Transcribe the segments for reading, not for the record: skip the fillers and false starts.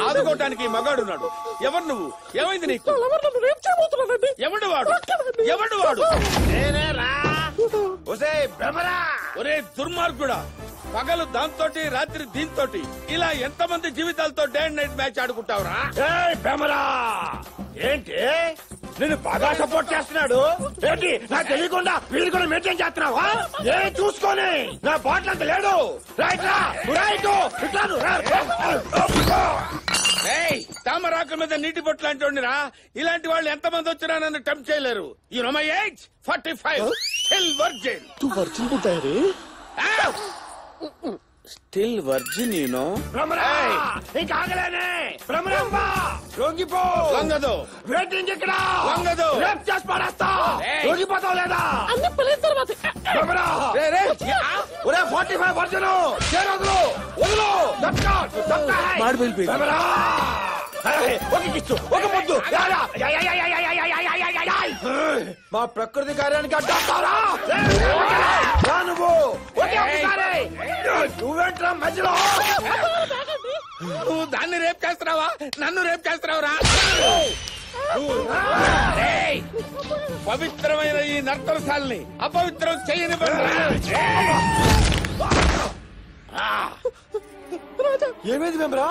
ఆదుకోవటానికి మగాడున్నాడు. ఎవరు నువ్వు? ఏమైంది నీకు? ఎవడు వాడు? ఎవడు వాడు? ఒరే దుర్మార్గుడా, పగలు దాంతోటి రాత్రి దీంతోటి ఇలా ఎంతమంది జీవితాలతో డే అండ్ నైట్ మ్యాచ్ ఆడుకుంటావురా? ఏంటి నేను బాగా సపోర్ట్ చేస్తున్నాడు ఏంటి? నాకు తెలియకుండా వీళ్ళు కూడా మెయింటైన్ చేస్తున్నావా? ఏం చూసుకొని నా బాటిల్ అంత లేడు. తామరాకు మీద నీటి బొట్టు లాంటి వాడినిరా. ఇలాంటి వాళ్ళు ఎంతమంది వచ్చినా నన్ను టెంప్ట్ చేయలేరు. You know my age 45. Still virgin. Virgin పుట్టారు స్టిల్ వర్జిన్ యు నో. ఇంకా ఆగలేనే. భ్రమరాంబ లొంగిపో. లొంగదు. వెయిటింగ్ ఇక్కడ. లొంగదు. రేప్ చేసి పడేస్తా. లొంగిపోతావు లేదా? అన్ని పిల్లల తర్వాత ఒరే 45 వర్జను చేరొద్దు. వదులు. ఒక కిచ్చు, ఒక ముద్దు. మా ప్రకృతి కార్యానికి అడ్డారా నువ్వు? నువ్వేంట్రా మధ్యలో? నువ్వు దాన్ని రేప్ చేస్తున్నావా? నన్ను రేప్ చేస్తున్నావురా? పవిత్రమైన ఈ నర్తనశాలని అపవిత్రం చేయని ఏమైంది భ్రమరా?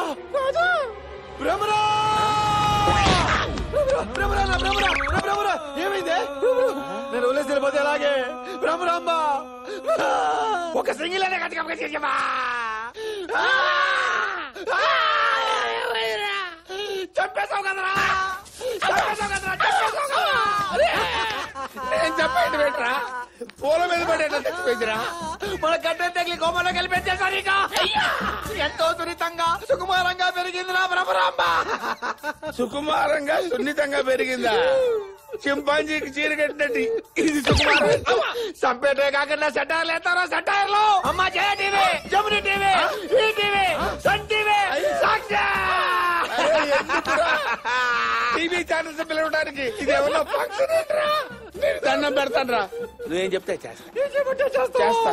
భ్రమరా ఏమైంది? నేను వదిలేసి వెళ్ళిపోతే అలాగే. భ్రమరాంబ ఒక సింగిల్ అనే కట్టుకమ్మా. చెప్పేసావు కదరా. నేను చెప్పండి బెట్రా. పూల మీద పడేటా తెచ్చిపోయిందిరా. మన గడ్డ తగిలి గోమలో కలిపేసేసా నీకు. ఎంతో సున్నితంగా సుకుమారంగా పెరిగిందిరా భ్రమరాంబ. సుకుమారంగా సున్నితంగా పెరిగిందా? చింపాంజీకి చీర కట్టినట్టు ఇది సుకుమారం. సంపేటే కాకుండా సెటైర్లు ఎత్తారో సెటైర్లు. అమ్మా Jaya TV, Gemini TV, ETV, Sun TV, Sakshi TV channels పిలవడానికి ఇది ఏమన్నా ఫంక్షన్ ఏంట్రా? దండం పెడతాను రా. నువ్వేం చెప్తే చేస్తా.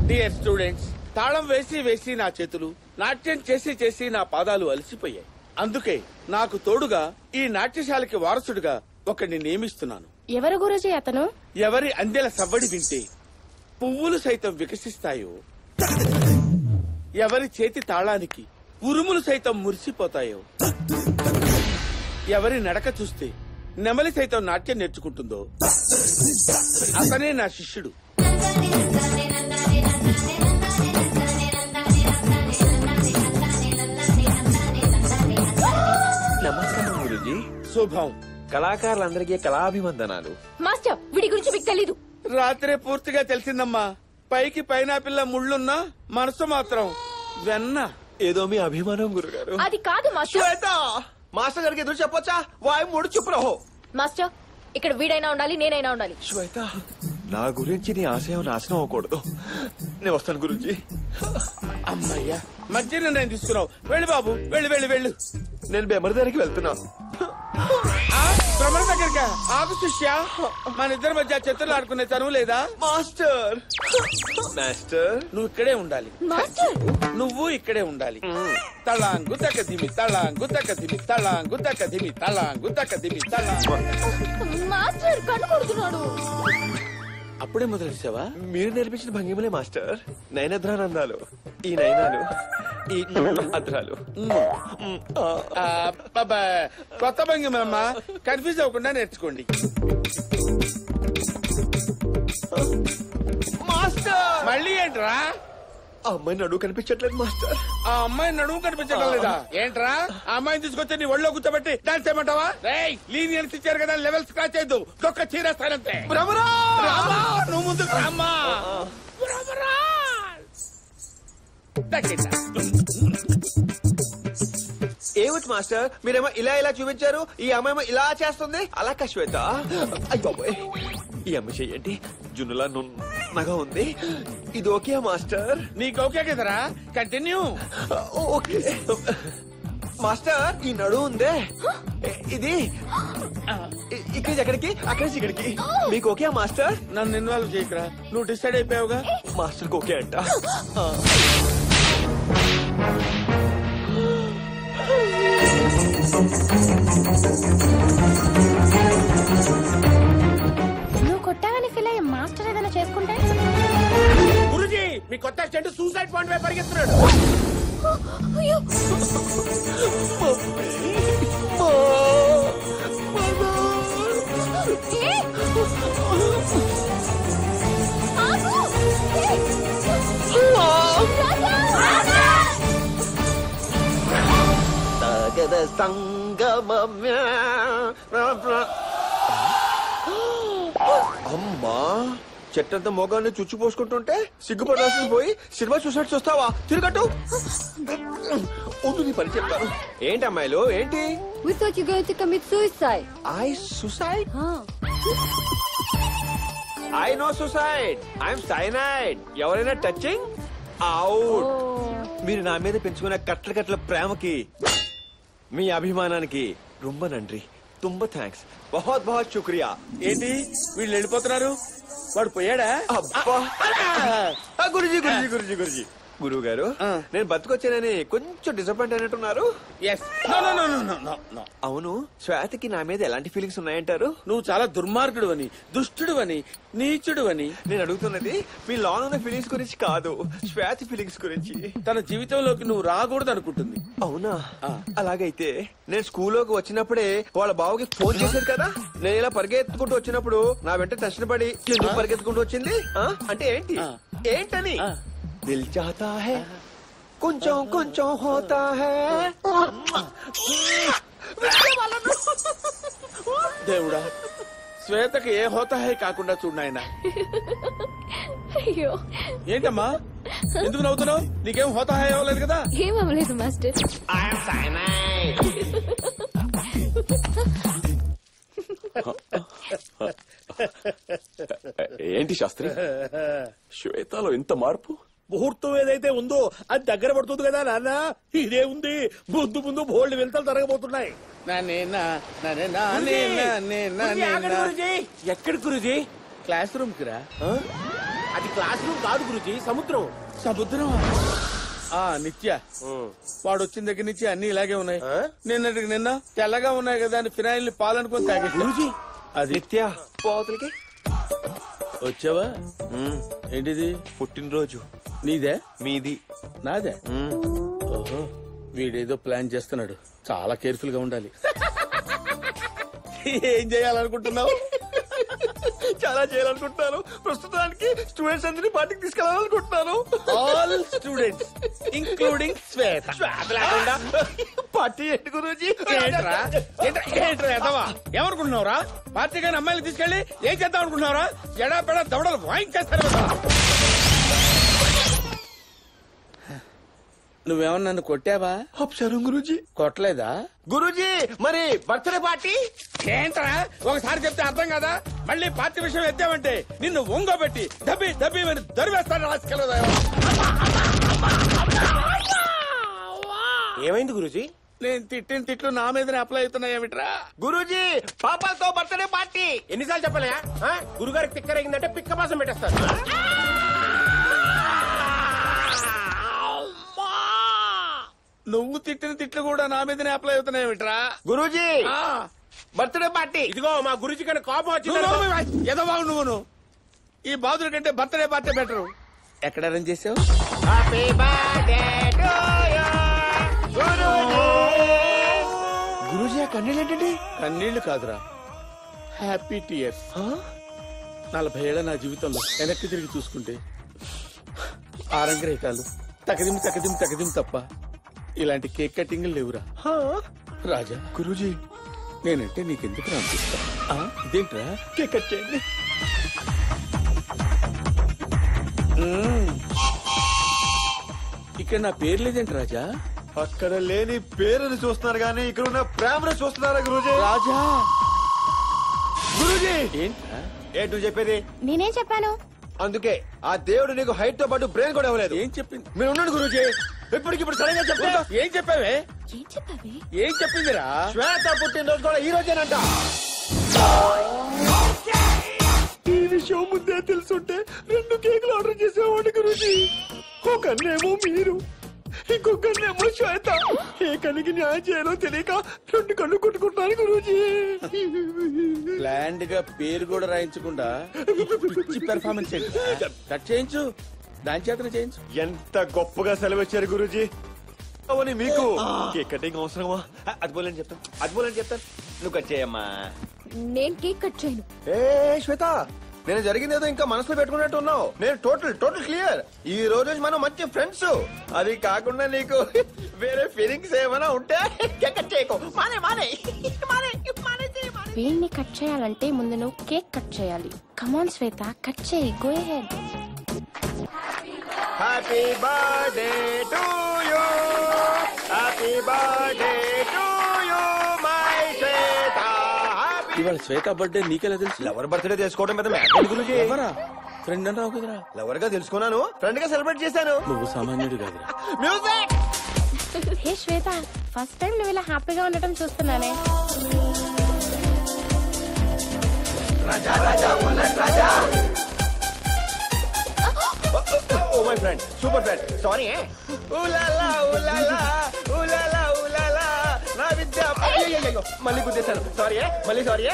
డియర్ స్టూడెంట్స్, తాళం వేసి వేసి నా చేతులు, నాట్యం చేసి చేసి నా పాదాలు అలసిపోయాయి. అందుకే నాకు తోడుగా ఈ నాట్యశాలకి వారసుడిగా ఒకడిని నియమిస్తున్నాను. ఎవరు గురుజీ అతను? ఎవరి అందెల సవ్వడి వింటే పువ్వులు సైతం వికసిస్తాయో, ఎవరి చేతి తాళానికి ఉరుములు సైతం మురిసిపోతాయో, ఎవరి నడక చూస్తే నెమలి సైతం నాట్యం నేర్చుకుంటుందో అతనే నా శిష్యుడు. నమస్కారం గురుజీ. శుభం. కళాకారులందరికీ కళాభివందనాలు. మాస్టర్ వీడి గురించి మీకు తెలీదు. రాత్రే పూర్తిగా తెలిసిందమ్మా. పైకి పైనాపిల్ల ముళ్ళున్నా మనసు మాత్రం వెన్న. ఏదో మీ అభిమానం గురుగారు. అది కాదు మాస్టర్. మాస్టర్ గారికి ఎదురు చెప్పొచ్చా? వాయి మూడు చుప్పురహో. మాస్టర్ ఇక్కడ వీడైనా ఉండాలి, నేనైనా ఉండాలి. శ్వేత, నా గురించి నీ ఆశయం నాశనం అవ్వకూడదు. నేను వస్తాను గురుజీ. అమ్మయ్యా, మంచి నిర్ణయం తీసుకున్నావు. వెళ్ళు బాబు, వెళ్ళు వెళ్ళు వెళ్ళు. నేను బెమర్ దగ్గరికి వెళ్తున్నా. భ్రమణ దగ్గరికా? ఆగు శిష్య, మన ఇద్దరి మధ్య చేతులు ఆడుకునే చనువు లేదా? మాస్టర్ మాస్టర్ నువ్వు ఇక్కడే ఉండాలి. మాస్టర్ నువ్వు ఇక్కడే ఉండాలి. తళాంగు తక్కదిమి, తళాంగు తక్కదిమి, తళాంగు తక్కదిమి, తళాంగు తక్కదిమి, తళాంగు. మాస్టర్ కన్ను కొడుతున్నాడు. అప్పుడే మొదలెట్టావా? మీరు నేర్పించిన భంగిమలే మాస్టర్. నయనద్రానందాలు, ఈ నయనాలు, ఈ అద్రాలు. కొత్త భంగిమమ్మా, కన్ఫ్యూజ్ అవ్వకుండా నేర్చుకోండి. మాస్టర్ మళ్ళీ ఏంట్రా? ఆ అమ్మాయి నడువు కనిపించట్లేదు మాస్టర్. ఆ అమ్మాయి నడుము కనిపించడం లేదా? ఏంట్రా, ఆ అమ్మాయిని తీసుకొచ్చి నీ ఒళ్ళో కూర్చోబెట్టి డాన్స్ చేయమంటావా? లీనియన్స్ ఇచ్చారు కదా, లెవెల్ స్క్రాచ్ చేయద్దు, దొక్క చీరేస్తానంతే. నువ్వు ముందుకు రామ్మా. ఏమిటి మాస్టర్, మీరేమో ఇలా ఇలా చూపించారు, ఈ అమ్మాయి ఇలా చేస్తుంది. అలా శ్వేత. అయ్యో ఈ అమ్మాయి చెయ్యండి, జున్నులా నున్నగా ఉంది. ఇది ఓకే మాస్టర్? నీకు ఓకే కదరా? కంటిన్యూ. ఓకే. మాస్టర్ ఈ నడు ఉందే ఇది ఇక్కడి ఎక్కడికి అక్కడి నుంచి ఇక్కడికి మీకు ఓకే మాస్టర్? నన్ను ఇన్వాల్వ్ చేయకురా, నువ్వు డిసైడ్ అయిపోయావుగా. మాస్టర్ ఓకే అంట. నువ్వు కొట్టావని ఫీల్ అయ్యే మాస్టర్ ఏదైనా చేసుకుంటే గురుజీ మీ కొత్త అసిస్టెంట్ సూసైడ్ పాయింట్ వైపు పరిగెత్తున్నాడు. అయ్యో అమ్మా చెట్టంత మొగాన్ని చుచ్చు పోసుకుంటుంటే సిగ్గుపడాల్సింది పోయి సినిమా చూసినట్టు చూస్తావా? తిరగట్టు నీ పని చెప్తాను. ఏంటి అమ్మాయిలు ఏంటి? We thought you're going to commit suicide. I suicide? Huh. I know suicide. I'm cyanide. ఎవరైనా టచింగ్ అవుట్. మీరు నా మీద పెంచుకున్న కట్ల కట్ల ప్రేమకి మీ అభిమానానికి రొంబ నండ్రి. తుంబ థ్యాంక్స్. బహుత్ బహుత్ శుక్రియా. ఏంటి వీళ్ళు వెళ్ళిపోతున్నారు? వాడు పోయాడా? అబ్బా గురుజీ గురుజీ గురుజీ గురుజీ గురువు గారు నేను బతుకొచ్చానని కొంచెం డిసప్పాయింట్ అయినట్టున్నారు. అవును శ్వేతకి నా మీద ఎలాంటి ఫీలింగ్స్ ఉన్నాయంటారు? నువ్వు చాలా దుర్మార్గుడు అని, దుష్టుడు అని, నీచుడు అని. నేను అడుగుతున్నది మీ లోన్ ఉన్న ఫీలింగ్స్ గురించి కాదు, శ్వేత ఫీలింగ్స్ గురించి. తన జీవితంలోకి నువ్వు రాకూడదు అనుకుంటుంది. అవునా? అలాగైతే నేను స్కూల్లోకి వచ్చినప్పుడే వాళ్ళ బావకి ఫోన్ చేశారు కదా, నేను ఇలా పరిగెత్తుకుంటూ వచ్చినప్పుడు నా వెంట టెన్షన్ పడి ఎందుకు పరిగెత్తుకుంటూ వచ్చింది అంటే ఏంటి ఏంటని? దిల్ చాహతా హై కొంచెం కొంచెం హోతా హై. దేవుడా, శ్వేతకి ఏ హోతా హై కాకుండా చూడు నాయనా. అయ్యో ఏంటమ్మా ఎందుకు నవ్వుతున్నావు? నీకేం హోతా హై అవ్వలేదు కదా? ఏం అవ్వలేదు మాస్టర్. ఏంటి శాస్త్రి, శ్వేతలో ఇంత మార్పు? ముహూర్తం ఏదైతే ఉందో అది దగ్గర పడుతుంది కదా నాన్న. ఇదే ఉంది, ముందు ముందు బోల్డ్ వెళ్తాలు జరగబోతున్నాయి. ఎక్కడి గురుజీ? క్లాస్ రూమ్ కి రా. అది క్లాస్ రూమ్ కాదు గురుజీ, సముద్రం. సముద్రం. నిత్య వాడు వచ్చిన దగ్గర నుంచి అన్ని ఇలాగే ఉన్నాయి. నిన్నటికి నిన్న తెల్లగా ఉన్నాయి కదా అని ఫినాయిల్ పాలనుకొని తాగేసి. గురుజీ అది నిత్య పోతలకి వచ్చావా? ఏంటిది? పుట్టినరోజు. నీదే? మీది. నాదే? ఓహో, వీడేదో ప్లాన్ చేస్తున్నాడు. చాలా కేర్ఫుల్ గా ఉండాలి. ఏం చేయాలనుకుంటున్నావు? చాలా చేయాలనుకుంటున్నాను. ప్రస్తుతానికి స్టూడెంట్స్ అందరినీ పార్టీకి తీసుకెళ్లాలనుకుంటున్నాను. ఆల్ స్టూడెంట్స్ ఇంక్లూడింగ్ శ్వేత. పార్టీ ఏంటి గురూజీ? ఏంట్రా ఎదవా? ఏమనుకుంటున్నావురా? పార్టీ కానీ అమ్మాయిలు తీసుకెళ్లి ఏం చేద్దాం అనుకుంటున్నావురా? ఎడా పెడా దవడలు వాయించేస్తారు. నువ్వేమన్నా నన్ను కొట్టావా? అప్సరం గురూజీ. కొట్టలేదా? గురూజీ మరి బర్త్డే పార్టీ ఏంట్రా? ఒకసారి చెప్తే అర్థం కదా? మళ్ళీ పార్టీ విషయం ఎత్తామంటే నిన్ను ఒంగోబెట్టి దబ్బి దబ్బి దొరివేస్తాను. రాసుకెళ్ళదా? ఏమైంది గురూజీ? నేను తిట్టిన తిట్లు నా మీదనే అప్లై అవుతున్నాయేమిట్రా? గురూజీ పాపాలతో బర్త్డే పార్టీ. ఎన్నిసార్లు చెప్పలే? గురుగారికి తిక్కరేగిందంటే పిక్క మాసం పెట్టేస్తారు. నువ్వు తిట్టిన తిట్లు కూడా నా మీదనే అప్లై అవుతున్నాయేమిట్రా? గురూజీ బర్త్డే పార్టీ. ఇదిగో మా గురుజీ కన్నా కోపం వచ్చింది. ఏదో బాగు నువ్వును. ఈ బాధల కంటే బర్త్డే పార్టీ బెటరు. ఎక్కడ అరేంజ్ చేసావు? గురూజీ ఆ కన్నీళ్ళు ఏంటండి? కన్నీళ్లు కాదురా, హ్యాపీ టీయర్స్. 40 ఏళ్ల నా జీవితంలో వెనక్కి తిరిగి చూసుకుంటే ఆరంగ్రేకాలు తకదిం తకదిం తకదిం తప్ప ఇలాంటి కేక్ కటింగ్ లేవురా. రాజా, గురూజీ నేనంటే నీకెందుకు అనిపిస్తా? ఇదేంట్రా? కేక్ కట్ చేయండి. ఇక్కడ నా పేరు లేదేంటి రాజా? అక్కడ లేని పేరుని చూస్తున్నారు కానీ ఇక్కడ ఉన్న ప్రేమను చూస్తున్నారా గురూజీ? రాజా గురూజీ ఏంట్రా? ఏంటో చెప్పేది? నేనేం చెప్పాను? అందుకే ఆ దేవుడు నీకు హైట్ తో పాటు బ్రెయిన్ కూడా ఇవ్వలేదు. ఏం చెప్పింది? మీరు ఉండండి గురూజీ. ఇప్పటికిప్పుడు సరిగా చెప్తా. ఏం చెప్పావే? ఏం చెప్పావి? ఏం చెప్పిందిరా? శ్వేత పుట్టినరోజు కూడా ఈ రోజేనంట. ఈ విషయం ముందే తెలుసుంటే 2 కేకులు ఆర్డర్ చేసేవాడి గురించి. ఒకన్నేమో మీరు, ఇంకొకన్నేమో శ్వేత. ఏ కనికి న్యాయం చేయాలో తెలియక 2 కళ్ళు కొట్టుకుంటాను గురూజీ. ప్లాండ్ గా పేరు కూడా రాయించకుండా పిచ్చి పెర్ఫార్మెన్స్ కట్ చేయించు, దాని చేతనే చేయించు. ఎంత గొప్పగా సెలవిచ్చారు గురూజీ. అవని మీకు కేక్ కటింగ్ అవసరమా? అది పోలేని చెప్తాను. నువ్వు కట్ చేయమ్మా. నేను కేక్ కట్ చేయను. ఏ శ్వేత, నేను జరిగింది ఏదో ఇంకా మనసులో పెట్టుకున్నట్టు ఉన్నావు. నేను టోటల్ క్లియర్. ఈ రోజు నుంచి మనం మంచి ఫ్రెండ్స్. అది కాకుండా నీకు వేరే ఫీలింగ్స్ ఏమైనా ఉంటే కట్ చేయకు. వీడిని కట్ చేయాలంటే ముందు నువ్వు కేక్ కట్ చేయాలి. కమాన్ శ్వేత, కట్ చేయి. Go ahead. Happy birthday to you, happy birthday to you my Shweta. ఇవాళ శ్వేత బర్త్డే నీకెలా తెలుసు? లవర్ బర్త్డే చేసుకోవడం మీద మ్యాటర్ గురించి. ఎవరా? ఫ్రెండ్ అన్నావు కదరా. లవర్ గా తెలుసుకున్నాను, ఫ్రెండ్ గా సెలబ్రేట్ చేశాను. నువ్వు సామాన్యుడు కాదురా. Music. Hey Shweta, first time నువ్వు ఇలా హ్యాపీగా ఉండటం చూస్తున్నానే. Oh my friend, super friend. Sorry. ఊలాలా ఊలాలా ఊలాలా ఊలాలా నా విద్య. అయ్యయ్యయ్యో, మళ్ళీ గుద్దేశాను. సారీ. మళ్ళీ సారీ.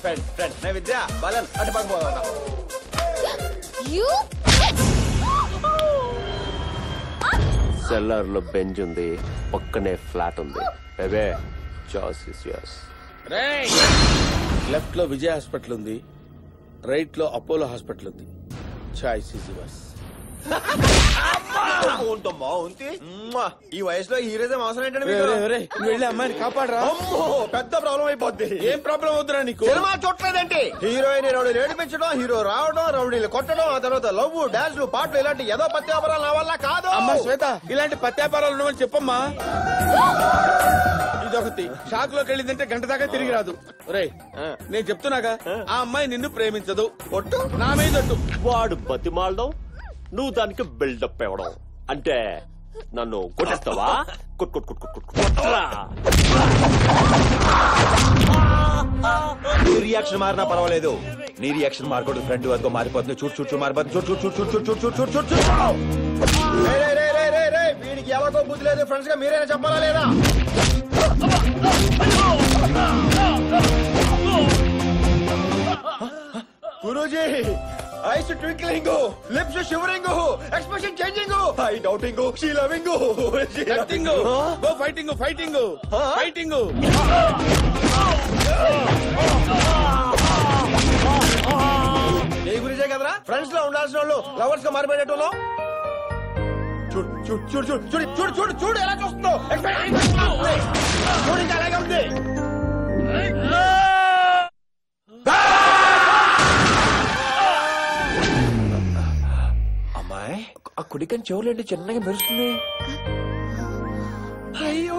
ఫ్రెండ్ నా విద్య బాలన్ అటు పక్క పోదా. సెల్లర్ లో బెంచ్ ఉంది, పక్కనే ఫ్లాట్ ఉంది. బేబే చాయిస్ ఇస్ యోర్స్. లెఫ్ట్ లో విజయ్ హాస్పిటల్ ఉంది, రైట్ లో అపోలో హాస్పిటల్ ఉంది. Choice is yours. ఈ వయసులో హీరోయిజం అవసరం ఏంటంటే మీకు? నువ్వు వెళ్ళి అమ్మాయిని కాపాడరా. అమ్మో, పెద్ద ప్రాబ్లం అయిపోద్ది. ఏం ప్రాబ్లం అవుతురా నీకు? సినిమా చూడలేదంటే హీరోయిన్ రౌడీ ఏడిపించడం, హీరో రావడం, రౌడీలు కొట్టడం, ఆ తర్వాత లవ్ డాన్స్లు పాటలు ఇలాంటి ఏదో పత్యాపరాలు నా వల్ల కాదు. అమ్మా శ్వేత, ఇలాంటి పత్యాపారాలు ఉండవని చెప్పమ్మా. ఇదొకటి షాక్ లోకి వెళ్ళిందంటే గంట దాకా తిరిగి రాదు. రే, నేను చెప్తున్నాగా, ఆ అమ్మాయి నిన్ను ప్రేమించదు. ఒట్టు నా మీద ఒట్టు. వాడు బతిమాలడం, నువ్వు దానికి బిల్డప్ ఇవ్వడం. అంటే నన్ను కొట్టేస్తావా? కొట్రా. నీ రియాక్షన్ మారినా పర్వాలేదు, నీ రియాక్షన్ మారకూడదు. ఫ్రెండ్ వరకు మారిపోతుంది. చూడు మారిపోతుంది. చూడు. వీడికి ఎవరికో బుద్ధి లేదు. ఫ్రెండ్స్ గా మీరైనా చెప్పాలా లేదా? గురూజీ, eyes twinkling, lips shivering, expression changing, I doubting, she loving, fighting. ఏ గురించే కదరా ఫ్రెండ్స్ లో ఉండాల్సిన వాళ్ళు లవర్స్ గా మారిపోయేటోళ్ళు. చూడు ఎలా చూస్తుందో. చూడు ఇంకా అలాగే ఉంది. అమ్మాయి, ఆ కుడికని చెవులేంటి చిన్నగా మెరుస్తుంది. అయ్యో,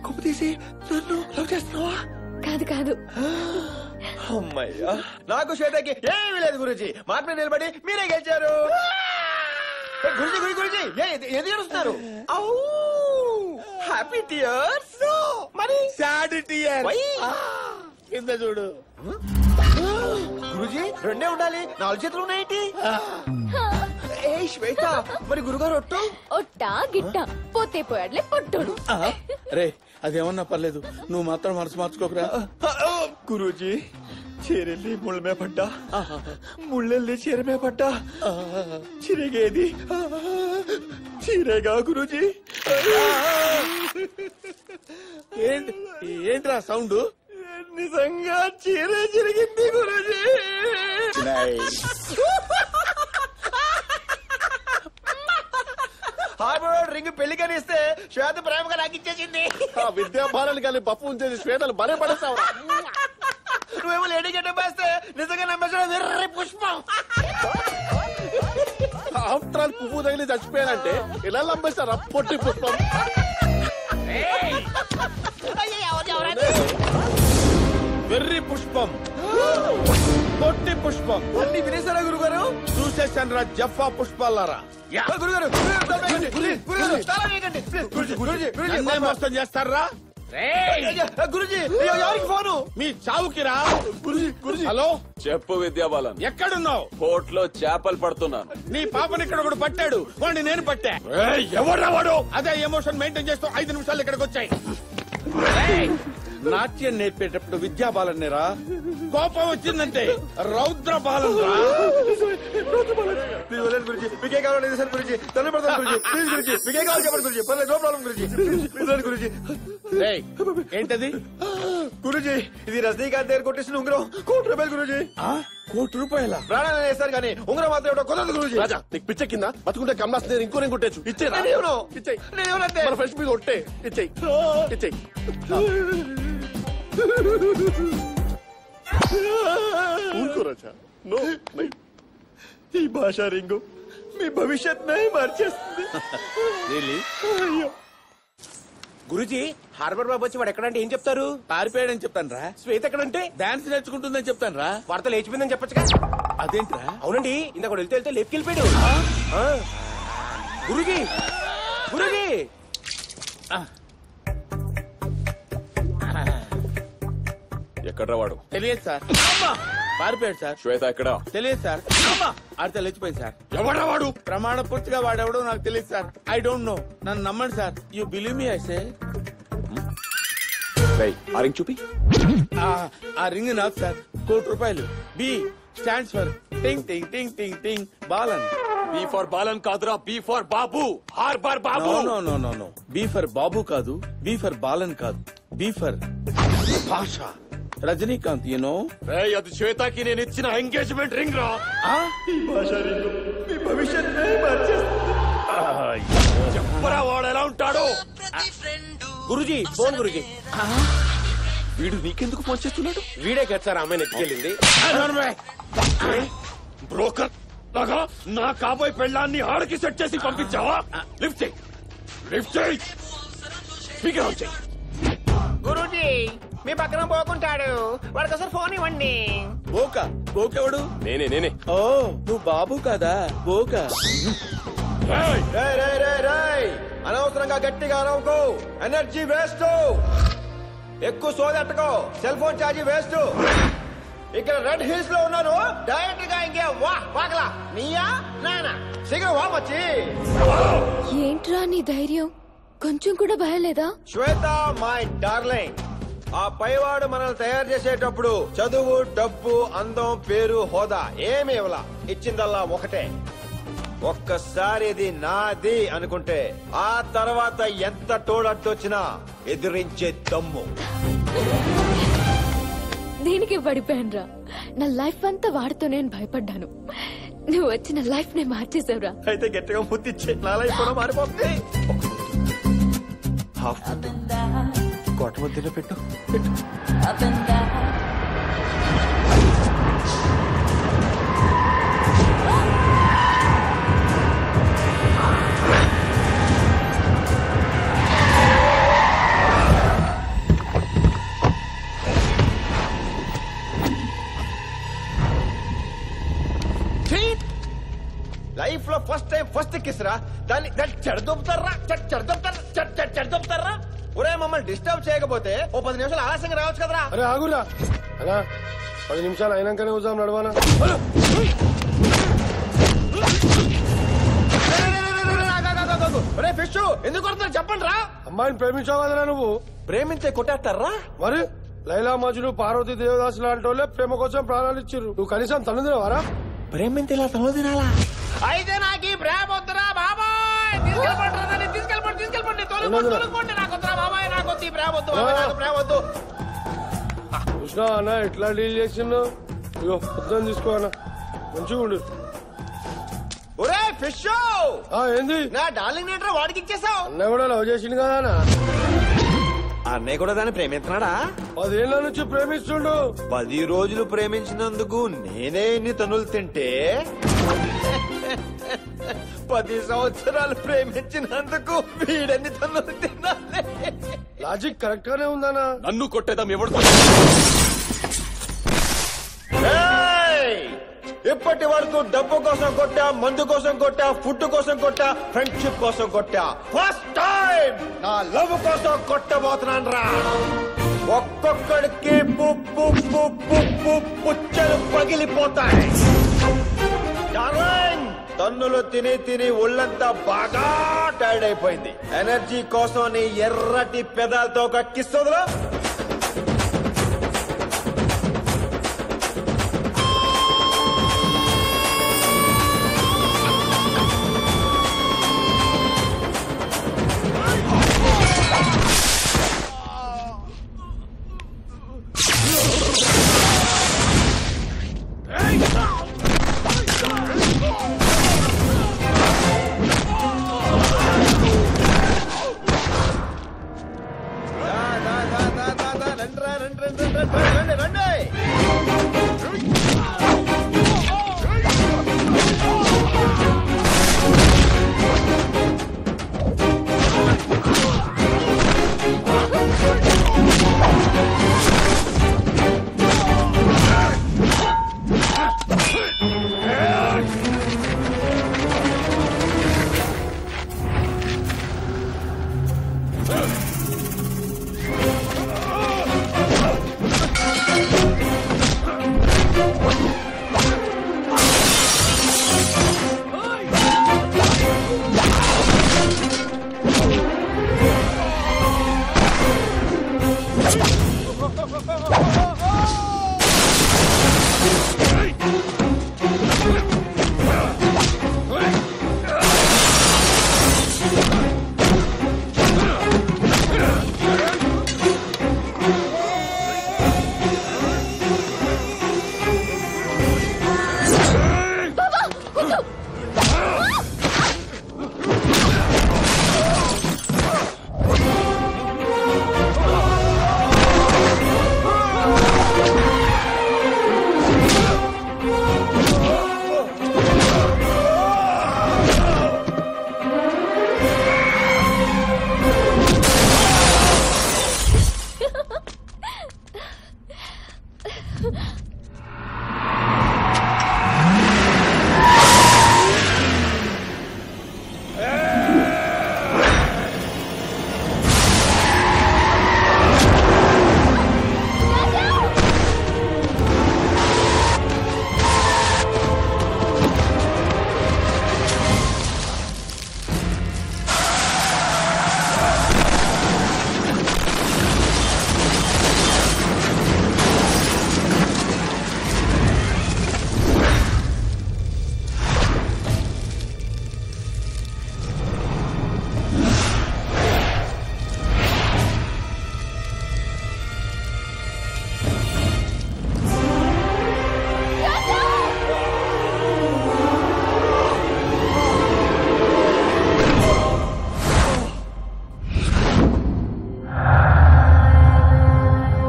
కొప్పు తీసి నన్ను లవ్ చేస్తున్నావా? కాదు. అమ్మయ్యా, నాకు శ్వేతకి ఏమీ లేదు గురుజీ. మాట మీద నిలబడి మీరే గెలిచారు. గురుజీ ఎందుకు ఏడుస్తున్నారు? హ్యాపీ టియర్స్ మరి సాడ్ టియర్. కింద చూడు. గురుజీ, రెండే ఉండాలి, 4 చేతులు ఉన్నాయేంటి? ఏ శ్వేత, మరి గురుగారు ఒట్టా గిట్టా పోతే పోయాడులే పొట్టుడు. రే, అదేమన్నా పర్లేదు, నువ్వు మాత్రం మనసు మార్చుకోకరా. గురూజీ, చీరెళ్ళి ముళ్ళమే పడ్డా, ముళ్ళెళ్ళి చీరమే పడ్డా, చిరిగేది చీరేగా గురూజీ. ఏంట్రా సౌండ్? నిజంగా చీరే చిరిగింది గురూజీ. హార్బర్ రింగ్ పెళ్లికని ఇస్తే శ్వేత ప్రేమగా నాకు ఇచ్చేసింది. విద్యాభారాలు కానీ బప్పు ఉంచేది శ్వేతలు బరే పడేస్తావు. నువ్వేమో లేడీ గడ్డ వేస్తే నిజంగా నమ్మేసాడు వెర్రి పుష్పం. ఆఫ్టర్ ఆల్ పువ్వు తగిలి చచ్చిపోయానంటే ఇలా లంబేస్తారా పొట్టి పుష్పం? వెర్రి పుష్పం, పొట్టి పుష్పం అన్ని వినేశారా గురుగారు? చూసేసాను రా జఫా పుష్పాలారా. గురుగారు, గురుగారు తాళం వేయకండి. నన్నే మోసం చేస్తారా? గురుజీ ఎవరికి ఫోను? మీ చావుకిరా. హలో, చెప్పు విద్యాబాలన్. ఎక్కడున్నావు? పోర్ట్ లో చేపలు పడుతున్నాను. నీ పాపని ఇక్కడ ఒకడు పట్టాడు, వాడిని నేను పట్టా. ఎవడ్రా వాడు? అదే ఎమోషన్ మెయింటైన్ చేస్తూ 5 నిమిషాలు ఇక్కడికి వచ్చాయి. నాట్యం నేర్పేటప్పుడు విద్యాబాలన్నేరా, కోపం వచ్చిందంటే రౌద్ర బాలన్ రా. గురుజీ మీకే కావాలి సార్ గురుజీ, తల్లి పడతాను గురుజీ, ప్లీజ్ గురుజీ మీకే కావాలి చెప్పండి గురుజీ, పర్లేదు నో ప్రాబ్లం గురుజీ. గురుజీ ఏయ్, ఏంటది? గురుజీ ఇది రజనీకాంత్ దగ్గర కొట్టేసిన ఉంగరం, ₹1,00,000 గురుజీ. ₹1,00,000? ప్రాణాలు వేస్తారు కానీ ఉంగరం మాత్రం ఏమిటో కుదరదు గురుజీ. రాజా నీకు పిచ్చ కింద బతుకుంటే కమలాస్ నేను ఇంకో నేను కొట్టేచ్చు. ఇచ్చేరా? నేనేమో ఇచ్చేయి. నేనేమనంతే మన ఫ్రెండ్స్ మీద కొట్టే ఇచ్చేయి ఇచ్చేయి. ఊరుకో రాజా. నో ఈ భాషా రింగు మీ భవిష్యత్ మార్చేస్తుంది. అయ్యో గురుజీ హార్బర్ బాబు వచ్చి వాడు ఎక్కడంటే ఏం చెప్తారు? పారిపోయాడని చెప్తాను రా. శ్వేత ఎక్కడంటే డాన్స్ నేర్చుకుంటుందని చెప్తాను రా. వార్త లేచిపోయిందని చెప్పొచ్చుగా. అదేంట్రా? అవునండి ఇందాక వెళ్తే లేపుకెళ్ళిపోయాడు. గురుజీ గురుజీ ఎక్కడ్రా వాడు? తెలియదు సార్. పారిపోయాడు సార్. శ్వేత ఎక్కడా? తెలియదు సార్. ఆడితే లేచిపోయింది సార్. ఎవడా వాడు? ప్రమాణ పూర్తిగా వాడెవడో నాకు తెలియదు సార్. I don't know. నన్ను నమ్మండి sir. You believe me I say. ఆ రింగ్ చూపి. ఆ రింగ్ నాకు సార్. ₹1,00,000. బి స్టాండ్స్ ఫర్ టింగ్ టింగ్ టింగ్ టింగ్ టింగ్ బాలన్. బీ ఫర్ బాలన్ కాదురా, B for Babu. Harbour Babu. No no no no. B for Babu కాదు, బి ఫర్ బాలన్ కాదు, B for Baasha. Rajinikanth you know. రేయ్ అది శ్వేతకి నేను ఇచ్చిన ఎంగేజ్మెంట్ రింగ్ రా. భాషా రింగు మీ భవిష్యత్ మార్చేస్తుంది. చెప్పరా వాడు ఎలా ఉంటాడు? గురుజీ ఫోన్ గురుజీ. వీడు నీకెందుకు ఫోన్ చేస్తున్నాడు? వీడే కదా సార్ అమ్మాయిని ఎత్తుకెళ్ళింది. బ్రోకర్ లాగా నా కాబోయే పెళ్ళాన్ని ఆడికి సెట్ చేసి పంపించావా? లిఫ్ట్ చేయి, లిఫ్ట్ చేయి, స్పీకర్ ఆన్ చేయి. గురుజీ మీ పక్కన పోకుంటాడు, వాడికి ఒకసారి ఫోన్ ఇవ్వండి. బోకా? బోకెవడు? నేనే. ఓ నువ్వు బాబు కదా, బోకా. రేయ్, రేయ్ రేయ్ రేయ్ రేయ్ అనవసరంగా గట్టిగా అరవకు, ఎనర్జీ వేస్ట్. ఎక్కువ సోదెట్టుకో, సెల్ ఫోన్ ఛార్జీ వేస్ట్. ఇక్కడ రెడ్ హిల్స్ లో ఉన్నాను, డైరెక్ట్ గా ఇంకే వాకలా నీయా నానా శీఘ్రం వా వచ్చి. ఏంట్రా నీ ధైర్యం? కొంచెం కూడా భయం లేదా? శ్వేత మై డార్లింగ్, ఆ పైవాడు మనల్ని తయారు చేసేటప్పుడు చదువు, డబ్బు, అందం, పేరు, హోదా ఏమి ఇవ్వలా. ఇచ్చిందల్లా ఒకటే, ఒక్కసారి ఇది నాది అనుకుంటే ఆ తర్వాత ఎంత తోడట్టొచ్చినా ఎదిరించే దమ్ము. దీనికి పడిపోయానురా. నా లైఫ్ అంతా వాడితో నేను భయపడ్డాను. నువ్వు వచ్చిన లైఫ్ నే మార్చేసావురా. అయితే గట్టిగా ముద్దిచ్చే నా లైఫ్ కూడా మారిపోతుంది. హాఫ్ కోట మధ్యలో పెట్టు. లైఫ్ లో ఫస్ట్ టైం ఫస్ట్ కిస్ రా. దాన్ని చెడదొప్పుతారా చెడదొప్పుతారా. ఒరే మమ్మల్ని డిస్టర్బ్ చేయకపోతే ఓ 10 నిమిషాలు ఆలస్యంగా రావచ్చు కదరా. అరే ఆగురా అలా 10 నిమిషాలు అయినాకనే వద్దాం నడవానా. ఒరే ఫిష్ ఎందుకు కొడుతున్నారు చెప్పండి రా. అమ్మాయిని ప్రేమించావు కదరా నువ్వు? ప్రేమించే కొట్టేస్తారా మరి లైలా మజ్ను, పార్వతి దేవదాస్ లాంటి వాళ్ళే ప్రేమ కోసం ప్రాణాలు ఇచ్చిర్రు. నువ్వు కనీసం తను తినవారా? ప్రేమించి ఇలా తల తినాలా? అయితే నాకు ఈ ప్రేమ వద్దురా బాబాయ్. తీసుకెళ్ళిపోండి కృష్ణ అన్న ఎట్లా డీల్ చేసిండు? ఇగో పొద్దున తీసుకో అన్న, మంచిగా ఉండు. ఒరే ఫిష్ ఏంది నా డార్లింగ్ నేటర్ వాడికి ఇచ్చేసావు. అన్న కూడా లవ్ చేసిండు కదా అన్న. అన్నయ్య కూడా దాన్ని ప్రేమిస్తున్నాడా? 10 ఏళ్ల నుంచి ప్రేమిస్తుండు. 10 రోజులు ప్రేమించినందుకు నేనే ఇన్ని తనులు తింటే 10 సంవత్సరాలు ప్రేమించినందుకు వీడన్ని తనులు తినాలి. లాజిక్ కరెక్ట్ గానే ఉందన్నా. నన్ను కొట్టేదాం ఎవరు? ఇప్పటి వరకు డబ్బు కోసం కొట్టా, మందు కోసం కొట్టా, ఫుడ్ కోసం కొట్టా, ఫ్రెండ్షిప్ కోసం కొట్టా. ఫస్ట్ టైం నా లవ్ కోసం కొట్టబోతున్నాను రా. ఒక్కొక్కడికి పుచ్చలు పగిలిపోతాయి. తన్నులు తిని తిని ఒళ్ళంతా బాగా టైర్డ్ అయిపోయింది. ఎనర్జీ కోసం నీ ఎర్రటి పెదాలతో ఒక కిస్ వదలు.